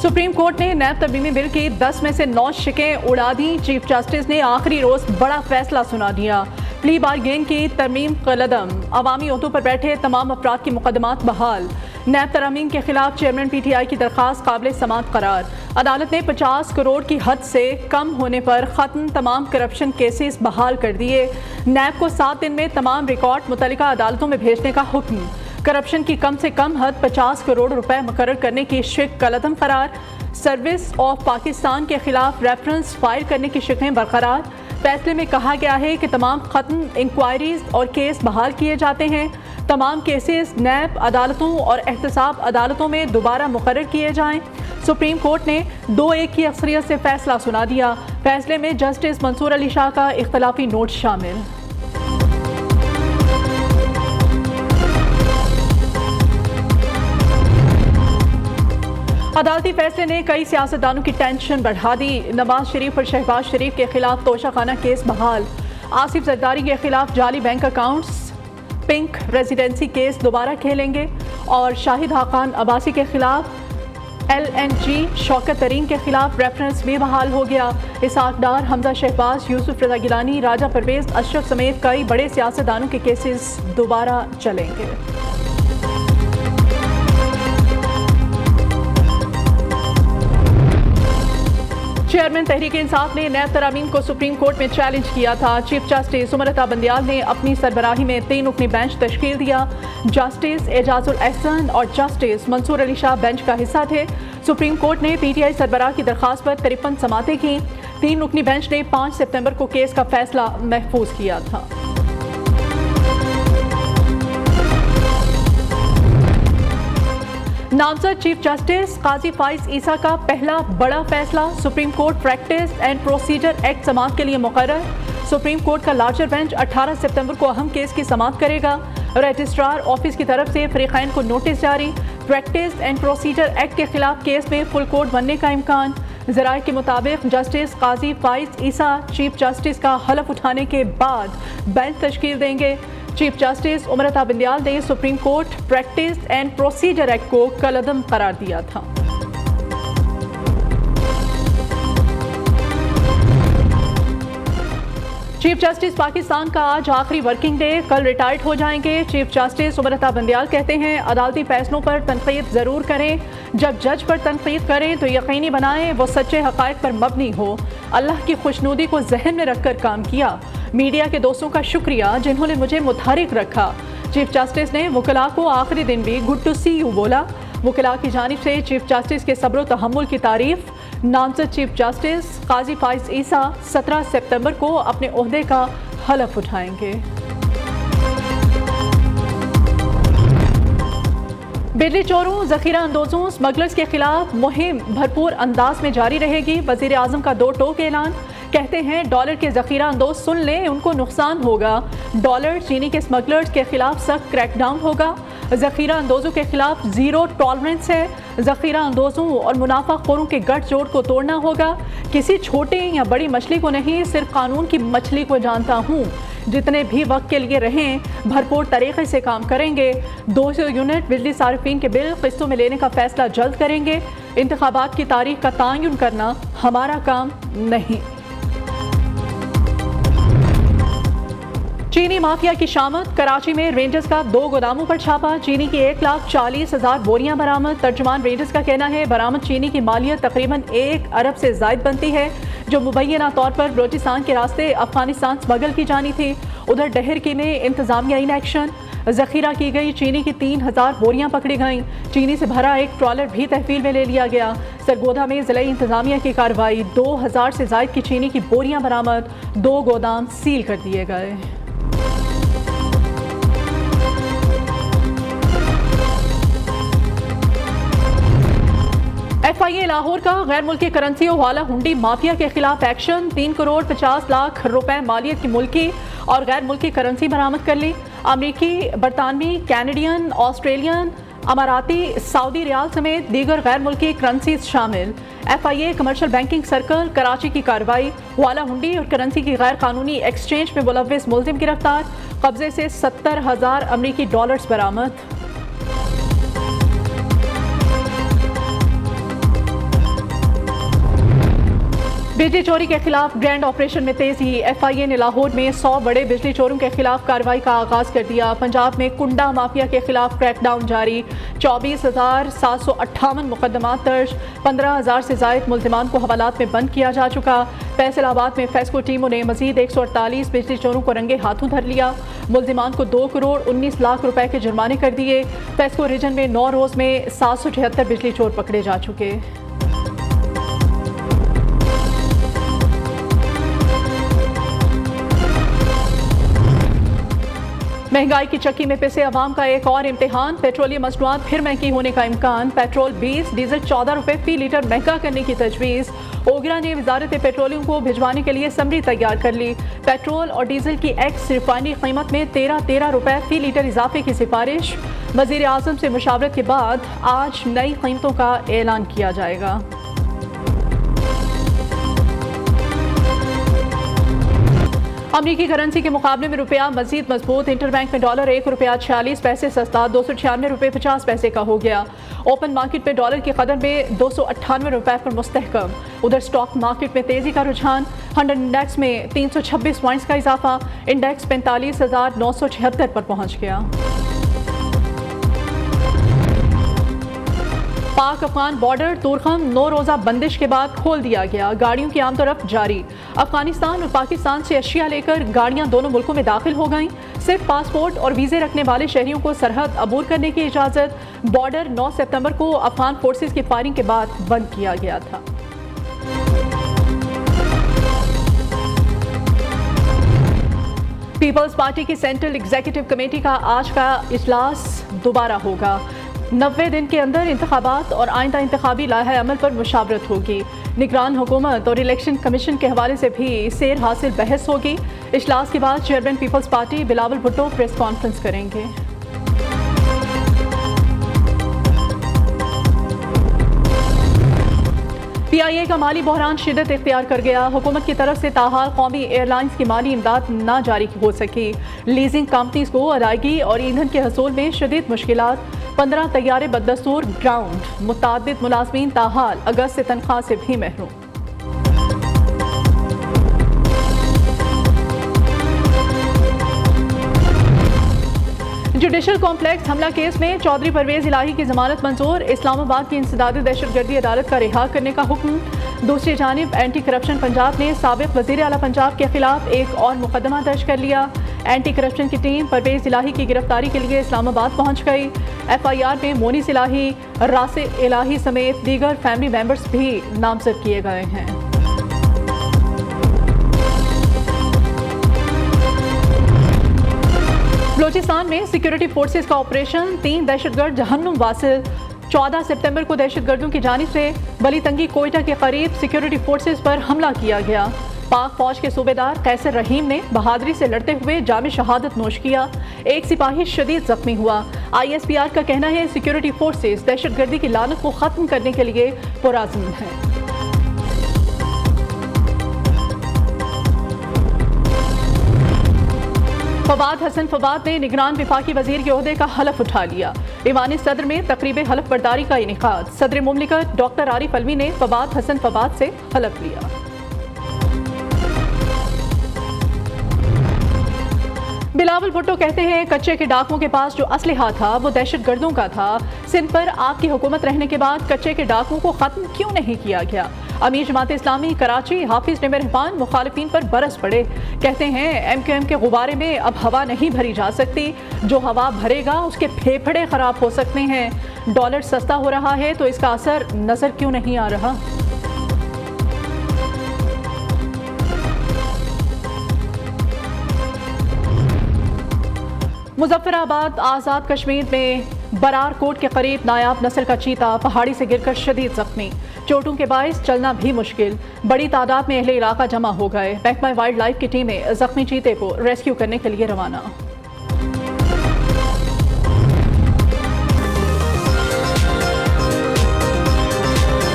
Supreme court ने नैब तरमीमी bill की 10 में से 9 शिकें उड़ा दी। चीफ जस्टिस ने आखिरी रोज बड़ा फैसला सुना दिया। प्ली बारगेन की तरमीम कलदम, अवामी ओहदों पर बैठे तमाम अफराद की मुकदमात बहाल। नैब तरमीम के खिलाफ चेयरमैन PTI की दरख्वास्त काबिल समात करार। अदालत ने 50 करोड़ की हद से कम होने पर ख़त्म तमाम करप्शन केसेस बहाल कर दिए। नैब को 7 दिन में तमाम रिकॉर्ड मुतल्लिका अदालतों में भेजने का हुक्म। करप्शन की कम से कम हद 50 करोड़ रुपए मुकर्रर करने की शिक कलदम करार। सर्विस ऑफ पाकिस्तान के खिलाफ रेफरेंस फाइल करने की शिकें बरकरार। फैसले में कहा गया है कि तमाम ख़त्म इंक्वायरीज और केस बहाल किए जाते हैं। तमाम केसेस नैब अदालतों और एहतसाब अदालतों में दोबारा मुकर्रर किए जाएं। सुप्रीम कोर्ट ने 2-1 की अक्सरियत से फैसला सुना दिया। फैसले में जस्टिस मंसूर अली शाह का इख्तलाफी नोट शामिल। अदालती फैसले ने कई सियासतदानों की टेंशन बढ़ा दी। नवाज शरीफ और शहबाज शरीफ के खिलाफ तोशाखाना केस बहाल। आसिफ जरदारी के खिलाफ जाली bank accounts, pink residency case दोबारा खेलेंगे। और शाहिद हाकान अब्बासी के खिलाफ LNG, शौकत तरीन के खिलाफ रेफरेंस भी बहाल हो गया। इसहाक डार, हमजा शहबाज, यूसुफ रजा गिलानी, राजा परवेज अशरफ समेत कई बड़े सियासतदानों के केसेस दोबारा चलेंगे। चेयरमैन तहरीक इंसाफ ने नैब तरामीम को सुप्रीम कोर्ट में चैलेंज किया था। चीफ जस्टिस उमरता बंदियाल ने अपनी सरबराही में 3 रुकनी बेंच तश्कील दिया। जस्टिस एजाजुल एहसन और जस्टिस मंसूर अली शाह बेंच का हिस्सा थे। सुप्रीम कोर्ट ने PTI सरबराह की दरख्वास्त पर 53 समातें की। 3 रुकनी बेंच ने 5 सितंबर को केस का फैसला महफूज किया था। नामजद चीफ जस्टिस काजी फाइज ईसा का पहला बड़ा फैसला। Supreme court practice and procedure act समाअत के लिए मुकर्रर। सुप्रीम कोर्ट का लार्जर बेंच 18 सितंबर को अहम केस की समाअत करेगा। रजिस्ट्रार ऑफिस की तरफ से फरीकैन को नोटिस जारी। प्रैक्टिस एंड प्रोसीजर एक्ट के खिलाफ केस में फुल कोर्ट बनने का इम्कान। ज़राए के मुताबिक जस्टिस काजी फाइज ईसा चीफ जस्टिस का हलफ उठाने के बाद बेंच तश्कील देंगे। चीफ जस्टिस उमरता बंदियाल ने supreme court practice and procedure act को कलअदम करार दिया था। चीफ जस्टिस पाकिस्तान का आज आखिरी वर्किंग डे, कल रिटायर्ड हो जाएंगे। चीफ जस्टिस उमरता बंदियाल कहते हैं अदालती फैसलों पर तनकीद ज़रूर करें, जब जज पर तनकीद करें तो यकीनी बनाएं वो सच्चे हक़ाइक़ पर मबनी हो। अल्लाह की खुशनुदी को जहन में रखकर काम किया। मीडिया के दोस्तों का शुक्रिया जिन्होंने मुझे मुतहरिक रखा। चीफ जस्टिस ने वकला को आखिरी दिन भी गुड टू सी यू बोला। वकला की जानिब से चीफ जस्टिस के सब्र व तहम्मुल की तारीफ। नामजद चीफ जस्टिस काजी फाइज ईसा 17 सितंबर को अपने ओहदे का हलफ उठाएंगे। बिजली चोरों, जखीरा अंदोजों, स्मगलर्स के खिलाफ मुहिम भरपूर अंदाज में जारी रहेगी। वजीर आजम का 2 टोक ऐलान। कहते हैं डॉलर के जखीरा अंदोज सुन लें, उनको नुकसान होगा। डॉलर चीनी के स्मगलर्स के खिलाफ सख्त क्रैकडाउन होगा। जखीरा अंदोजों के खिलाफ ज़ीरो टॉलरेंस है। जखीरा अंदोजों और मुनाफाखोरों के गठजोड़ को तोड़ना होगा। किसी छोटे या बड़ी मछली को नहीं, सिर्फ कानून की मछली को जानता हूँ। जितने भी वक्त के लिए रहें भरपूर तरीके से काम करेंगे। 200 यूनिट बिजली सार्फिन के बिल किस्तों में लेने का फैसला जल्द करेंगे। इंतखाबात की तारीख का तयन करना हमारा काम नहीं। चीनी माफिया की शामत। कराची में रेंजर्स का 2 गोदामों पर छापा। चीनी की 1,40,000 बोरियां बरामद। तर्जुमान रेंजर्स का कहना है बरामद चीनी की मालियत तकरीबन 1 अरब से जायद बनती है, जो मुबैना तौर पर बलोचिस्तान के रास्ते अफगानिस्तान स्मगल की जानी थी। उधर डहरकी में इंतजामिया इन एक्शन। जखीरा की गई चीनी की 3,000 बोरियां पकड़ी गईं। चीनी से भरा एक ट्रॉलर भी तहवील में ले लिया गया। सरगोधा में जिला इंतजामिया की कार्रवाई। 2,000 से जायद की चीनी की बोरियां बरामद। 2 गोदाम सील कर दिए गए। FIA लाहौर का गैर मुल्की करेंसी वाला हुंडी माफिया के खिलाफ एक्शन। 3 करोड़ 50 लाख रुपए मालियत की मुल्की और गैर मुल्की करेंसी बरामद कर ली। अमरीकी, बरतानवी, कैनेडियन, ऑस्ट्रेलियन, अमाराती, सऊदी रियाल समेत दीगर गैर मुल्की करेंसीज शामिल। FIA commercial banking circle Karachi की कार्रवाई। वाला हुंडी और करेंसी की गैर कानूनी एक्सचेंज में मुलव्विस मुलजिम गिरफ्तार। कब्जे से 70,000 अमरीकी डॉलर्स बरामद। बिजली चोरी के खिलाफ ग्रैंड ऑपरेशन में तेजी। FIA ने लाहौर में 100 बड़े बिजली चोरों के खिलाफ कार्रवाई का आगाज कर दिया। पंजाब में कुंडा माफिया के खिलाफ क्रैकडाउन जारी। 24,758 मुकदमात दर्ज। 15,000 से जायद मुल्जिमान को हवालात में बंद किया जा चुका। फैसलाबाद में फेस्को टीमों ने मजीद 148 बिजली चोरों को रंगे हाथों धर लिया। मुल्जिमान को 2 करोड़ 19 लाख रुपए के जुर्माने कर दिए। फेस्को रीजन में 9 रोज में 773 बिजली चोर पकड़े जा चुके। महंगाई की चक्की में पिसे अवाम का एक और इम्तिहान। पेट्रोलियम मसनूआत फिर महंगी होने का इम्कान। पेट्रोल 20, डीजल 14 रुपए फी लीटर महंगा करने की तजवीज़। ओगरा ने वजारत पेट्रोलियम को भिजवाने के लिए समरी तैयार कर ली। पेट्रोल और डीजल की एक्स रिफाइनरी कीमत में 13 रुपए फी लीटर इजाफे की सिफारिश। वज़ीर आज़म से मुशावरत के बाद आज नई कीमतों का ऐलान किया जाएगा। अमरीकी करेंसी के मुकाबले में रुपया मजीद मजबूत। इंटरबैंक में डॉलर 1 रुपया 46 पैसे सस्ता 296 रुपये 50 पैसे का हो गया। ओपन मार्केट में डॉलर की कदर में 298 रुपये पर मुस्तहकम। उधर स्टॉक मार्केट में तेजी का रुझान। 100 इंडेक्स में 326 पॉइंट्स का इजाफा। इंडेक्स 45,976 पर पहुंच गया। पाक अफगान बॉर्डर तुरखम 9 रोज़ा बंदिश के बाद खोल दिया गया। गाड़ियों की आमदोरफ्त जारी। अफगानिस्तान और पाकिस्तान से अशिया लेकर गाड़ियां दोनों मुल्कों में दाखिल हो गईं। सिर्फ पासपोर्ट और वीज़े रखने वाले शहरियों को सरहद अबूर करने की इजाज़त। बॉर्डर 9 सितंबर को अफगान फोर्सेस की फायरिंग के बाद बंद किया गया था। पीपल्स पार्टी की सेंट्रल एग्जीक्यूटिव कमेटी का आज का इजलास दोबारा होगा। 90 दिन के अंदर इंतखाबात और आइंदा इंतखाबी लाहे अमल पर मुशावरत होगी। निगरान हुकूमत और इलेक्शन कमीशन के हवाले से भी सेर हासिल बहस होगी। इजलास के बाद chairman Peoples Party Bilawal Bhutto press conference करेंगे। PIA का माली बहरान शिद्दत इख्तियार कर गया। हुकूमत की तरफ से ताहाल कौमी एयरलाइंस की माली इमदाद न जारी हो सकी। लीजिंग कंपनीज को अदायगी और ईंधन के हसूल में शदीद मुश्किलात। 15 तैयारे बददस्तूर ग्राउंड। मुतादिद मुलाजमीन ताहाल अगस्त से तनख्वाह से भी महरूम। जुडिशल कॉम्प्लेक्स हमला केस में चौधरी परवेज इलाही की जमानत मंजूर। इस्लामाबाद की इंसदादी दहशतगर्दी अदालत का रिहा करने का हुक्म। दूसरी जानिब एंटी करप्शन पंजाब ने साबिक वजीर आला पंजाब के खिलाफ एक और मुकदमा दर्ज कर लिया। एंटी करप्शन की टीम परवेज इलाही की गिरफ्तारी के लिए इस्लामाबाद पहुंच गई। FIR में मोनिस इलाही, रासे इलाही समेत दीगर फैमिली मेंबर्स भी नामजद किए गए हैं। बलोचिस्तान में सिक्योरिटी फोर्सेस का ऑपरेशन। 3 दहशतगर्द जहन्नुम वासिल। 14 सितंबर को दहशतगर्दों की जानिब से बली तंगी कोयटा के करीब सिक्योरिटी फोर्सेस पर हमला किया गया। पाक फौज के सूबेदार कैसर रहीम ने बहादुरी से लड़ते हुए जामे शहादत नोश किया। एक सिपाही शदीद जख्मी हुआ। ISPR का कहना है सिक्योरिटी फोर्सेस दहशतगर्दी की लानत को खत्म करने के लिए पुरअज़्म है। फवाद हसन फवाद ने निगरान विफाकी वजीर के ओहदे का हलफ उठा लिया। ईवान सदर में तकरीब हलफ बर्दारी का इनेकाद। सदर मुमलिकत डॉक्टर आरिफ अलवी ने फवाद हसन फवाद से हलफ लिया। बिलावल भुट्टो कहते हैं कच्चे के डाकुओं के पास जो असलहा था वो दहशतगर्दों का था। सिंध पर आपकी हुकूमत रहने के बाद कच्चे के डाकुओं को खत्म क्यों नहीं किया गया? अमीर जमात इस्लामी कराची हाफिज निमरहमान मुखालिफिन पर बरस पड़े। कहते हैं MQM के गुब्बारे में अब हवा नहीं भरी जा सकती। जो हवा भरेगा उसके फेफड़े खराब हो सकते हैं। डॉलर सस्ता हो रहा है तो इसका असर नजर क्यों नहीं आ रहा? मुजफ्फराबाद आज़ाद कश्मीर में बरार कोट के करीब नायाब नस्ल का चीता पहाड़ी से गिरकर शदीद जख्मी। चोटों के बायस चलना भी मुश्किल। बड़ी तादाद में अहले इलाका जमा हो गए। महकमा वाइल्ड लाइफ की टीमें जख्मी चीते को रेस्क्यू करने के लिए रवाना।